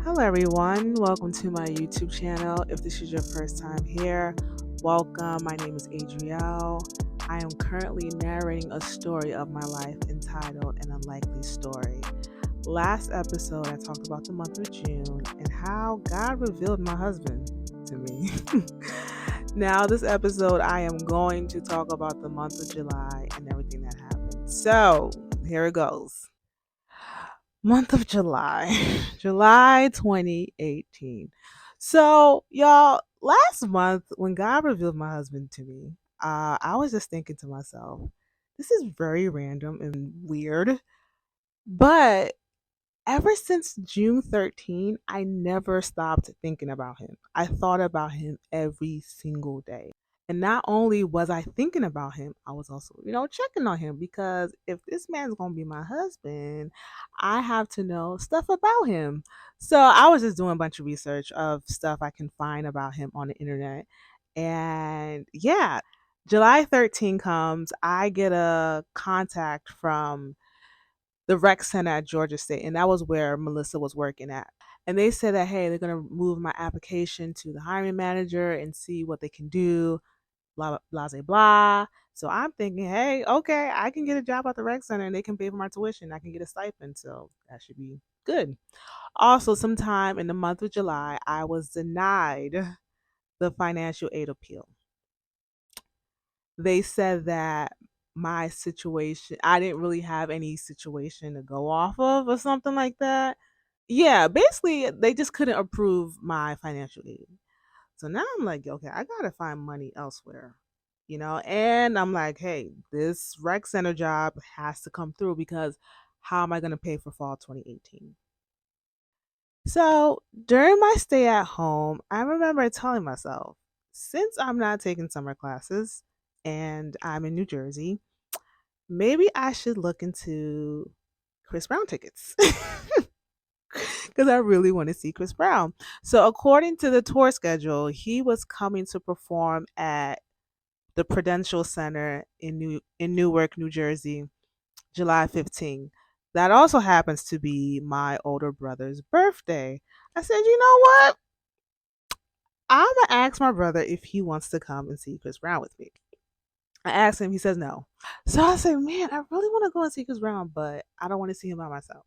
Hello, everyone. Welcome to my YouTube channel. If this is your first time here, welcome. My name is Adrielle. I am currently narrating a story of my life entitled An Unlikely Story. Last episode, I talked about the month of June and how God revealed my husband to me. Now, this episode, I am going to talk about the month of July and everything that happened. So, here it goes. Month of July, July 2018. So, y'all, last month when God revealed my husband to me, I was just thinking to myself, this is very random and weird, but ever since June 13, I never stopped thinking about him. I thought about him every single day. And not only was I thinking about him, I was also, checking on him because if this man's going to be my husband, I have to know stuff about him. So I was just doing a bunch of research of stuff I can find about him on the internet. And yeah, July 13 comes, I get a contact from the rec center at Georgia State, and that was where Melissa was working at. And they said that, hey, they're gonna move my application to the hiring manager and see what they can do, blah blah blah blah. So I'm thinking, hey, okay, I can get a job at the rec center and they can pay for my tuition. I can get a stipend, so that should be good. Also, sometime in the month of July, I was denied the financial aid appeal. They said that my situation, I didn't really have any situation to go off of or something like that. Yeah, basically they just couldn't approve my financial aid. So now I'm like, okay, I gotta find money elsewhere, and I'm like, hey, this rec center job has to come through because how am I gonna pay for fall 2018? So during my stay at home, I remember telling myself, since I'm not taking summer classes and I'm in New Jersey, maybe I should look into Chris Brown tickets because I really want to see Chris Brown. So, according to the tour schedule, he was coming to perform at the Prudential Center in Newark, New Jersey, July 15th. That also happens to be my older brother's birthday. I said, you know what? I'm gonna ask my brother if he wants to come and see Chris Brown with me. I asked him, he says no. So I said, man, I really want to go and see Chris Brown, but I don't want to see him by myself.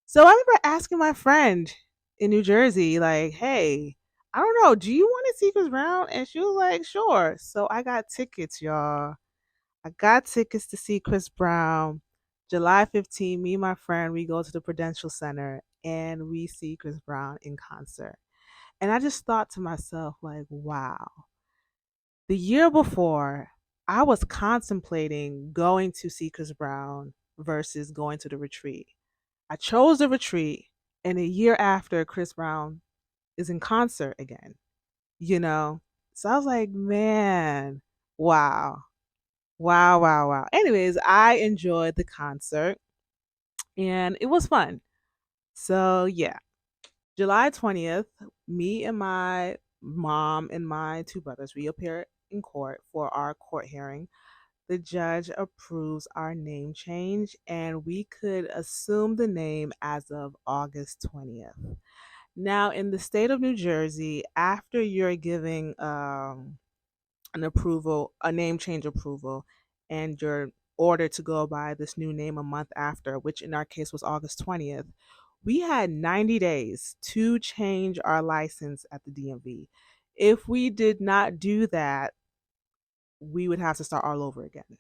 So I remember asking my friend in New Jersey, like, hey, I don't know, do you want to see Chris Brown? And she was like, sure. So I got tickets, y'all. I got tickets to see Chris Brown. July 15th, me and my friend, we go to the Prudential Center and we see Chris Brown in concert. And I just thought to myself, like, wow. The year before, I was contemplating going to see Chris Brown versus going to the retreat. I chose the retreat, and a year after, Chris Brown is in concert again, you know? So I was like, man, wow, wow, wow, wow. Anyways, I enjoyed the concert and it was fun. So, yeah, July 20th, me and my mom and my two brothers, we appear in court for our court hearing. The judge approves our name change, and we could assume the name as of August 20th. Now, in the state of New Jersey, after you're giving an approval, a name change approval, and you're ordered to go by this new name a month after, which in our case was August 20th, we had 90 days to change our license at the DMV. If we did not do that, we would have to start all over again.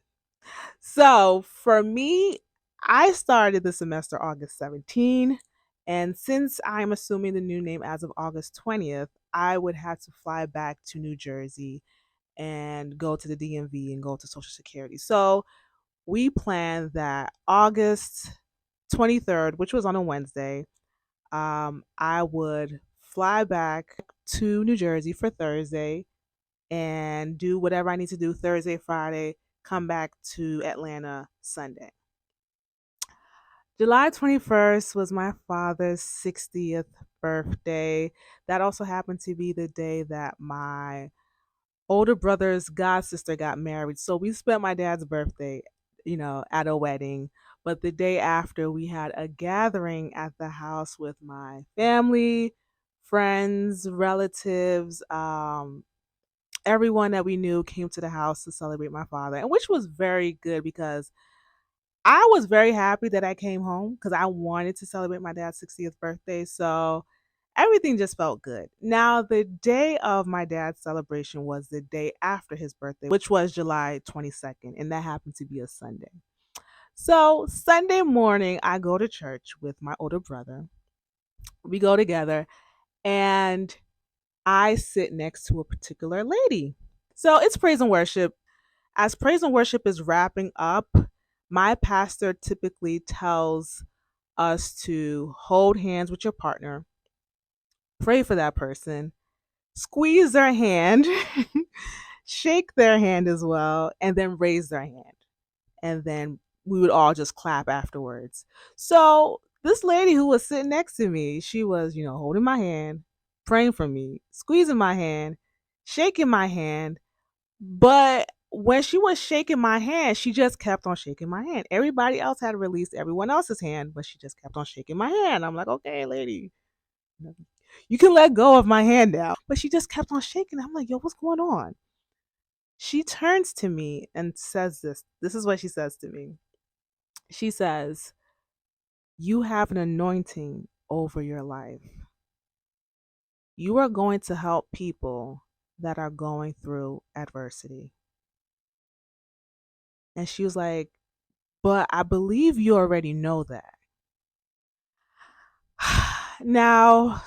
So for me, I started the semester August 17. And since I'm assuming the new name as of August 20th, I would have to fly back to New Jersey and go to the DMV and go to Social Security. So we planned that August 23rd, which was on a Wednesday, I would fly back to New Jersey for Thursday and do whatever I need to do Thursday, Friday, come back to Atlanta Sunday. July 21st was my father's 60th birthday. That also happened to be the day that my older brother's god sister got married. So we spent my dad's birthday, at a wedding. But the day after, we had a gathering at the house with my family, friends, relatives, everyone that we knew came to the house to celebrate my father, and which was very good because I was very happy that I came home because I wanted to celebrate my dad's 60th birthday. So everything just felt good. Now, the day of my dad's celebration was the day after his birthday, which was July 22nd, and that happened to be a Sunday. So, Sunday morning, I go to church with my older brother. We go together, and I sit next to a particular lady. So, it's praise and worship. As praise and worship is wrapping up, my pastor typically tells us to hold hands with your partner, pray for that person, squeeze their hand, shake their hand as well, and then raise their hand. And then we would all just clap afterwards. So this lady who was sitting next to me, she was, holding my hand, praying for me, squeezing my hand, shaking my hand. But when she was shaking my hand, she just kept on shaking my hand. Everybody else had released everyone else's hand, but she just kept on shaking my hand. I'm like, okay, lady, you can let go of my hand now. But she just kept on shaking. I'm like, yo, what's going on? She turns to me and says this. This is what she says to me. She says, you have an anointing over your life. You are going to help people that are going through adversity. And she was like, but I believe you already know that. Now,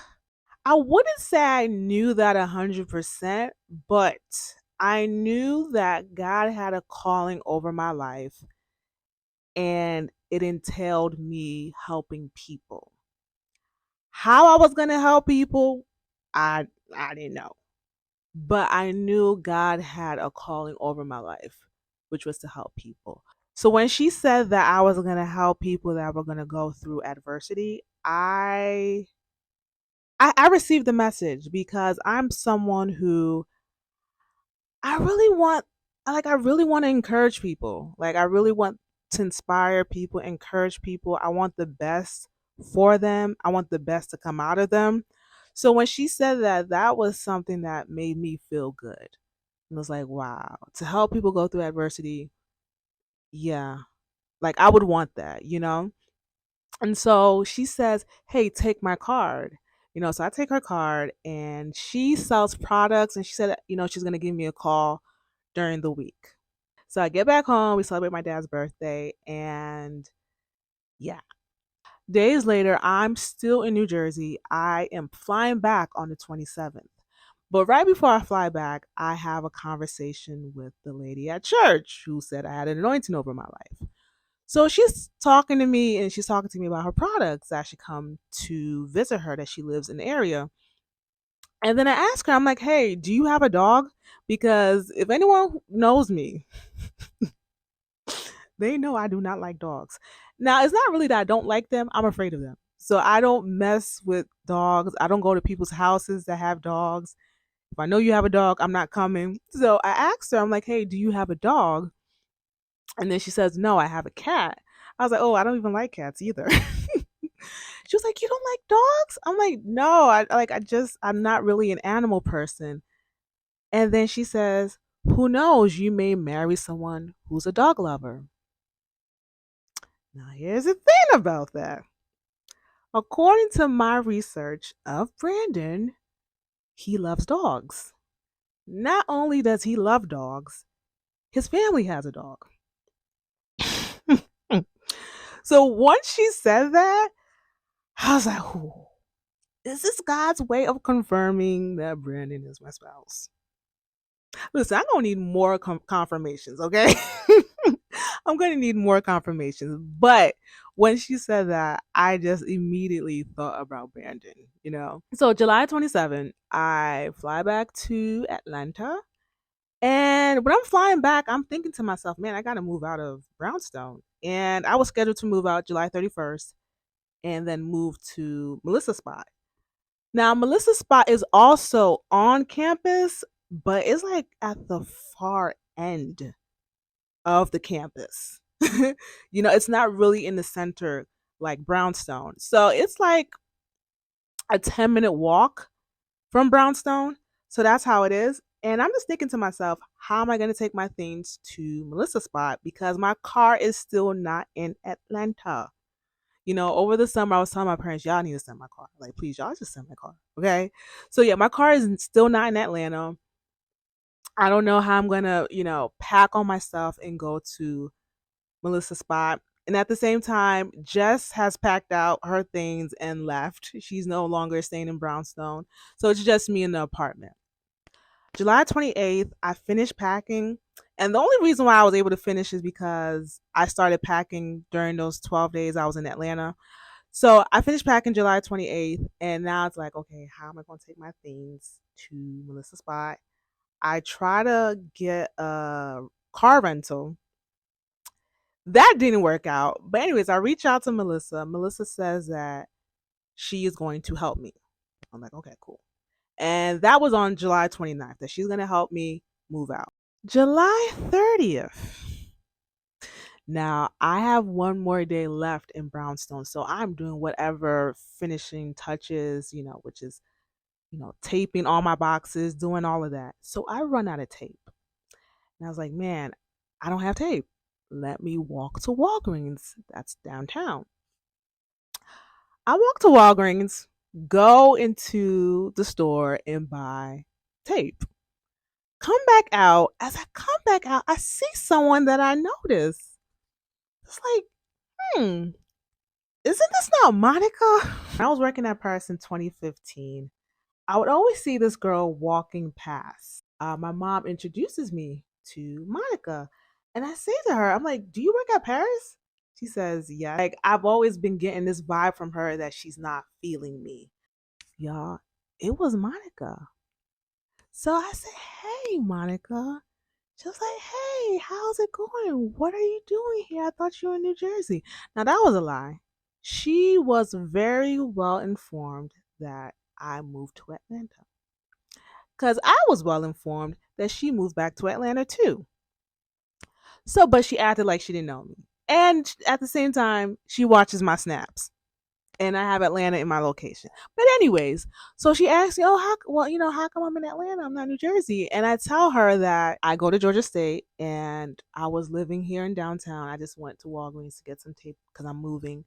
I wouldn't say I knew that 100%, but I knew that God had a calling over my life and it entailed me helping people. How I was going to help people, I I didn't know. But I knew God had a calling over my life, which was to help people. So when she said that I was going to help people that were going to go through adversity, I received the message because I'm someone who I really want I really want to encourage people. Like I really want to inspire people, encourage people. I want the best for them. I want the best to come out of them. So when she said that, that was something that made me feel good. It was like, wow, to help people go through adversity, yeah. Like I would want that. And so she says, "Hey, take my card." So I take her card and she sells products and she said, she's going to give me a call during the week. So I get back home, we celebrate my dad's birthday, and yeah. Days later, I'm still in New Jersey. I am flying back on the 27th. But right before I fly back, I have a conversation with the lady at church who said I had an anointing over my life. So she's talking to me and she's talking to me about her products. I should come to visit her, that she lives in the area. And then I ask her, I'm like, hey, do you have a dog? Because if anyone knows me, they know I do not like dogs. Now, it's not really that I don't like them, I'm afraid of them. So I don't mess with dogs. I don't go to people's houses that have dogs. If I know you have a dog, I'm not coming. So I asked her, I'm like, hey, do you have a dog? And then she says, no, I have a cat. I was like, oh, I don't even like cats either. She was like, you don't like dogs? I'm like, no, I'm not really an animal person. And then she says, who knows, you may marry someone who's a dog lover. Now, here's the thing about that. According to my research of Brandon, he loves dogs. Not only does he love dogs, his family has a dog. So once she said that, I was like, ooh, is this God's way of confirming that Brandon is my spouse? Listen, I'm going to need more confirmations, okay? I'm going to need more confirmations. But when she said that, I just immediately thought about Brandon. So July 27th, I fly back to Atlanta. And when I'm flying back, I'm thinking to myself, man, I got to move out of Brownstone. And I was scheduled to move out July 31st and then move to Melissa's spot. Now, Melissa's spot is also on campus, but it's like at the far end of the campus. It's not really in the center like Brownstone. So it's like a 10-minute walk from Brownstone. So that's how it is. And I'm just thinking to myself, how am I going to take my things to Melissa's spot because my car is still not in Atlanta. Over the summer, I was telling my parents, y'all need to send my car. Like, please, y'all just send my car. Okay. So, yeah, my car is still not in Atlanta. I don't know how I'm going to, pack all my stuff and go to Melissa's spot. And at the same time, Jess has packed out her things and left. She's no longer staying in Brownstone. So it's just me in the apartment. July 28th, I finished packing. And the only reason why I was able to finish is because I started packing during those 12 days I was in Atlanta. So I finished packing July 28th. And now it's like, okay, how am I going to take my things to Melissa's spot? I try to get a car rental. That didn't work out. But, anyways, I reach out to Melissa. Melissa says that she is going to help me. I'm like, okay, cool. And that was on July 29th, that she's going to help me move out. July 30th. Now, I have one more day left in Brownstone. So I'm doing whatever finishing touches, which is, taping all my boxes, doing all of that. So I run out of tape. And I was like, man, I don't have tape. Let me walk to Walgreens. That's downtown. I walk to Walgreens, go into the store and buy tape. Come back out. As I come back out, I see someone that I notice. It's like, isn't this not Monica? When I was working at Paris in 2015, I would always see this girl walking past. My mom introduces me to Monica. And I say to her, I'm like, do you work at Paris? She says, yeah. Like, I've always been getting this vibe from her that she's not feeling me. Y'all, it was Monica. So I said, hey, Monica. She was like, hey, how's it going? What are you doing here? I thought you were in New Jersey. Now, that was a lie. She was very well informed that I moved to Atlanta. Because I was well informed that she moved back to Atlanta too. So, but she acted like she didn't know me. And at the same time, she watches my snaps. And I have Atlanta in my location. But anyways, so she asked me, "Oh, how come I'm in Atlanta? I'm not New Jersey." And I tell her that I go to Georgia State, and I was living here in downtown. I just went to Walgreens to get some tape because I'm moving.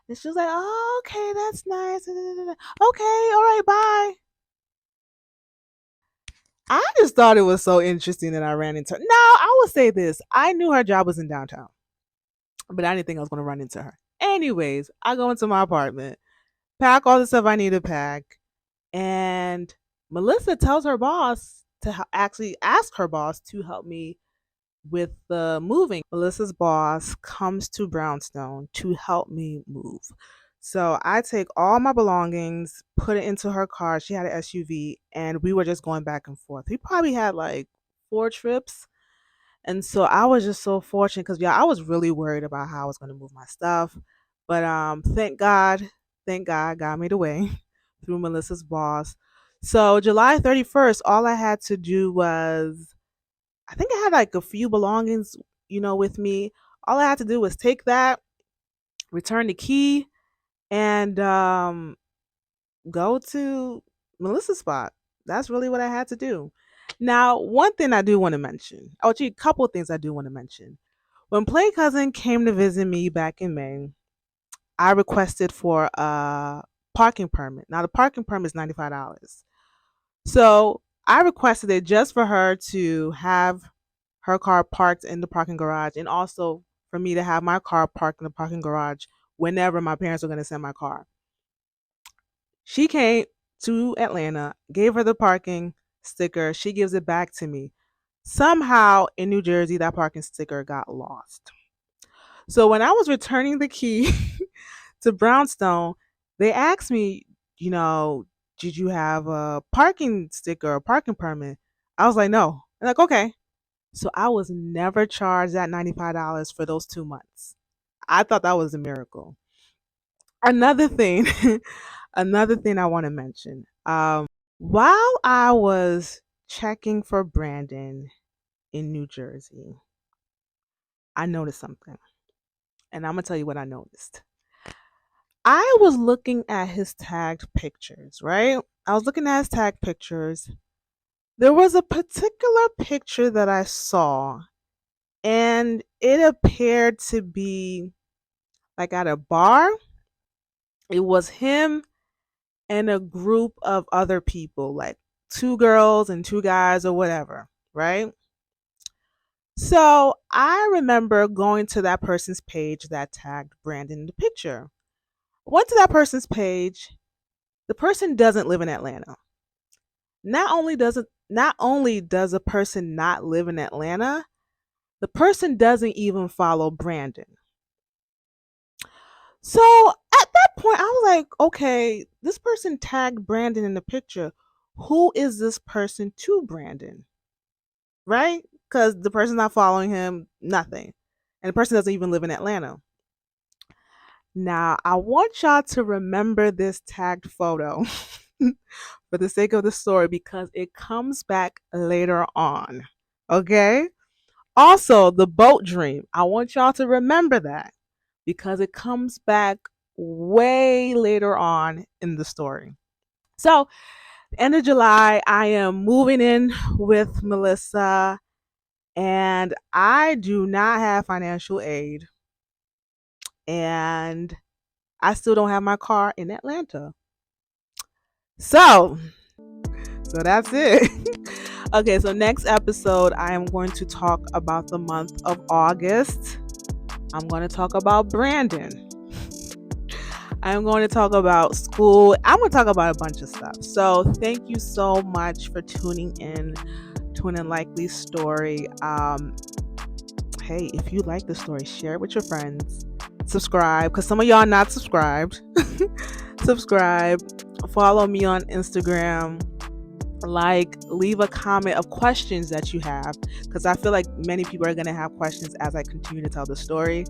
And she was like, "Oh, okay, that's nice. Okay, all right, bye." I just thought it was so interesting that I ran into her. Now, I will say this: I knew her job was in downtown, but I didn't think I was going to run into her. Anyways, I go into my apartment, pack all the stuff I need to pack. And Melissa tells her boss to actually ask her boss to help me with the moving. Melissa's boss comes to Brownstone to help me move. So I take all my belongings, put it into her car. She had an SUV, and we were just going back and forth. We probably had like 4 trips. And so I was just so fortunate because, yeah, I was really worried about how I was going to move my stuff. But thank God, God made a way through Melissa's boss. So July 31st, all I had to do was, I think I had like a few belongings, with me. All I had to do was take that, return the key, and go to Melissa's spot. That's really what I had to do. Now, one thing I do want to mention, actually, a couple of things I do want to mention. When Play Cousin came to visit me back in May, I requested for a parking permit. Now, the parking permit is $95. So I requested it just for her to have her car parked in the parking garage and also for me to have my car parked in the parking garage whenever my parents were going to send my car. She came to Atlanta, gave her the parking sticker. She gives it back to me. Somehow in New Jersey, that parking sticker got lost. So when I was returning the key to Brownstone, they asked me, you know, did you have a parking sticker or parking permit? I was like, no. I'm like, okay. So I was never charged that $95 for those 2 months. I thought that was a miracle. Another thing, another thing I want to mention. While I was checking for Brandon in New Jersey, I noticed something. And I'm going to tell you what I noticed. I was looking at his tagged pictures, right? I was looking at his tagged pictures. There was a particular picture that I saw, and it appeared to be like at a bar. It was him and a group of other people, like two girls and two guys or whatever, right? So I remember going to that person's page that tagged Brandon in the picture. Went to that person's page. The person doesn't live in Atlanta. Not only does a person not live in Atlanta, the person doesn't even follow Brandon. So at that point, I was like, okay, this person tagged Brandon in the picture. Who is this person to Brandon? Right? Because the person's not following him, nothing. And the person doesn't even live in Atlanta. Now, I want y'all to remember this tagged photo for the sake of the story because it comes back later on. Okay? Also, the boat dream. I want y'all to remember that because it comes back way later on in the story. So, end of July, I am moving in with Melissa, and I do not have financial aid, and I still don't have my car in Atlanta. So, that's it. Okay, so next episode, I am going to talk about the month of August. I'm going to talk about Brandon. I'm going to talk about school. I'm going to talk about a bunch of stuff. So thank you so much for tuning in to an Unlikely Story. Hey, if you like the story, share it with your friends. Subscribe, because some of y'all are not subscribed. Subscribe. Follow me on Instagram. Leave a comment of questions that you have, because I feel like many people are going to have questions as I continue to tell the story.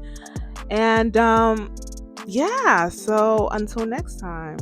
And yeah, so until next time.